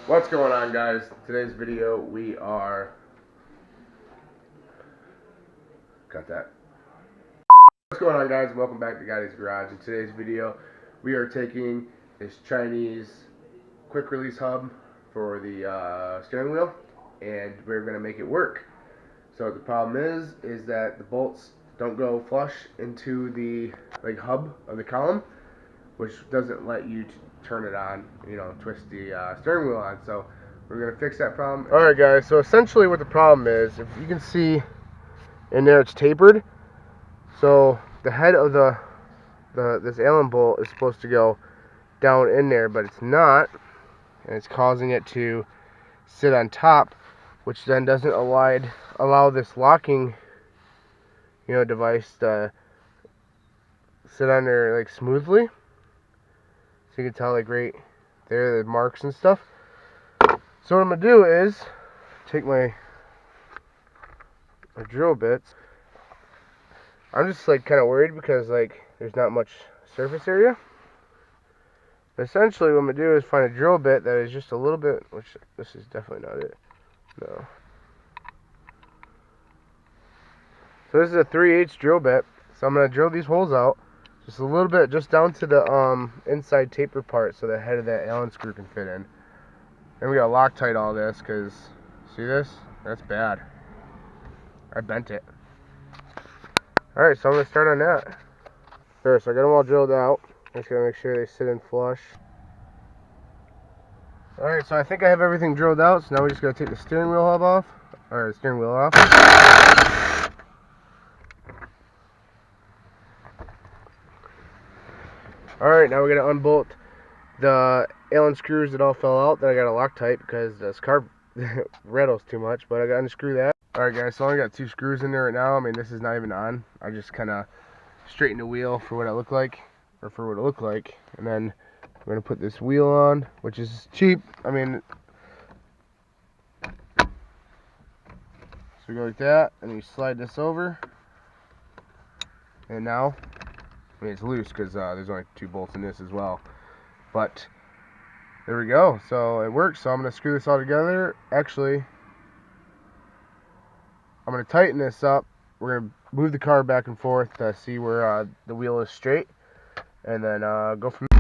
What's going on, guys? Today's video we are cut that. What's going on, guys? Welcome back to Gotti's Garage. In today's video we are taking this Chinese quick release hub for the steering wheel and we're going to make it work. So the problem is that the bolts don't go flush into the hub of the column, which doesn't let you turn it on, twist the steering wheel on. So we're going to fix that problem. Alright guys, so essentially what the problem is, if you can see in there, it's tapered. So the head of this Allen bolt is supposed to go down in there, but it's not, and it's causing it to sit on top, which then doesn't allow this locking device to sit on there smoothly. So you can tell right there the marks and stuff. So what I'm gonna do is take my drill bits. I'm just kind of worried because there's not much surface area. But essentially what I'm gonna do is find a drill bit that is just a little bit, which this is definitely not it. No. So this is a 3/8 drill bit. So I'm gonna drill these holes out just a little bit, just down to the inside taper part, so the head of that Allen screw can fit in. And we gotta Loctite all this, because see this? That's bad. I bent it. Alright, so I'm gonna start on that. First, I got them all drilled out. Just gotta make sure they sit in flush. Alright, so I think I have everything drilled out, so now we just gotta take the steering wheel hub off, or the steering wheel off. Alright, now we're going to unbolt the Allen screws that all fell out that I got to Loctite because this car rattles too much, but I got to unscrew that. Alright guys, so I only got 2 screws in there right now. I mean, this is not even on. I just kind of straightened the wheel for what it looked like, or for what it looked like. And then I'm going to put this wheel on, which is cheap. I mean, so we go like that, and you slide this over. And now, I mean, it's loose because there's only 2 bolts in this as well. But there we go. So it works. So I'm going to screw this all together. Actually, I'm going to tighten this up. We're going to move the car back and forth to see where the wheel is straight. And then go from there.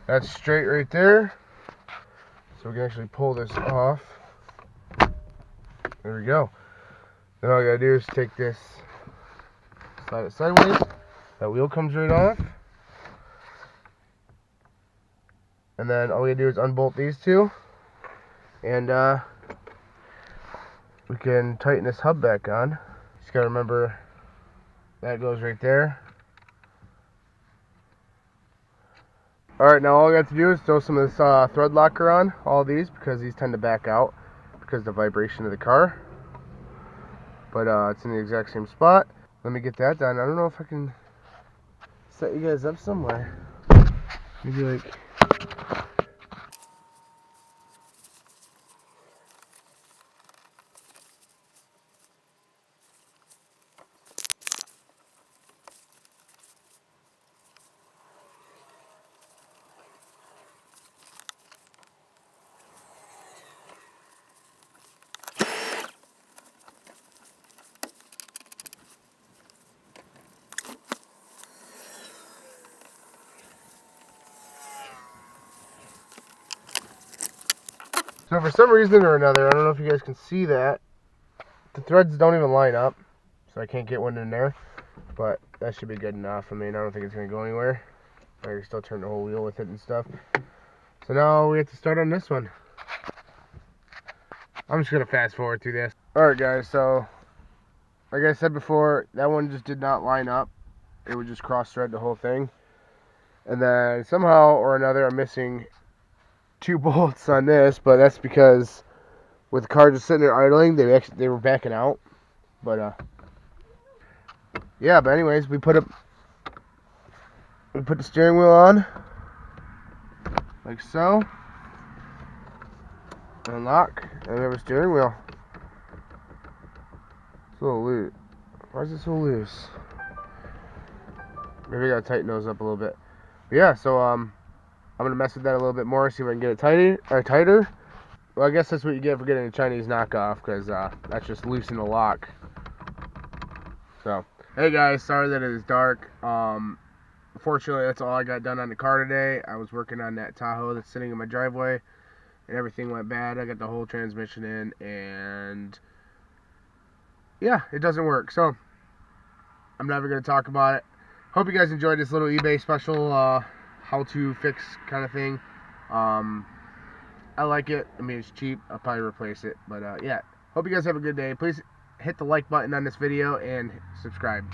That's straight right there, so we can actually pull this off. There we go. Then all I gotta do is take this, slide it sideways, that wheel comes right off, and then all we gotta do is unbolt these 2, and we can tighten this hub back on. Just gotta remember that goes right there. Alright, now all I got to do is throw some of this thread locker on, all these, because these tend to back out because of the vibration of the car. But it's in the exact same spot. Let me get that done. I don't know if I can set you guys up somewhere. Maybe so for some reason or another, I don't know if you guys can see that, the threads don't even line up, so I can't get one in there, but that should be good enough. I mean, I don't think it's going to go anywhere. I can still turn the whole wheel with it and stuff. So now we have to start on this one. I'm just going to fast forward through this. Alright guys, so like I said before, that one just did not line up. It would just cross thread the whole thing. And then somehow or another I'm missing 2 bolts on this, but that's because with the car just sitting there idling, they were backing out. But yeah, but anyways, we put We put the steering wheel on, like so. Unlock, and we have a steering wheel. It's a little loose. Why is it so loose? Maybe I gotta tighten those up a little bit. But yeah, so I'm gonna mess with that a little bit more, see if I can get it tighter. Well, I guess that's what you get for getting a Chinese knockoff, because that's just loose in the lock. So, hey guys, sorry that it is dark. Unfortunately, that's all I got done on the car today. I was working on that Tahoe that's sitting in my driveway, and everything went bad. I got the whole transmission in, and yeah, it doesn't work. So, I'm never going to talk about it. Hope you guys enjoyed this little eBay special how to fix kind of thing. I like it. I mean, it's cheap. I'll probably replace it. But yeah, hope you guys have a good day. Please hit the like button on this video and subscribe.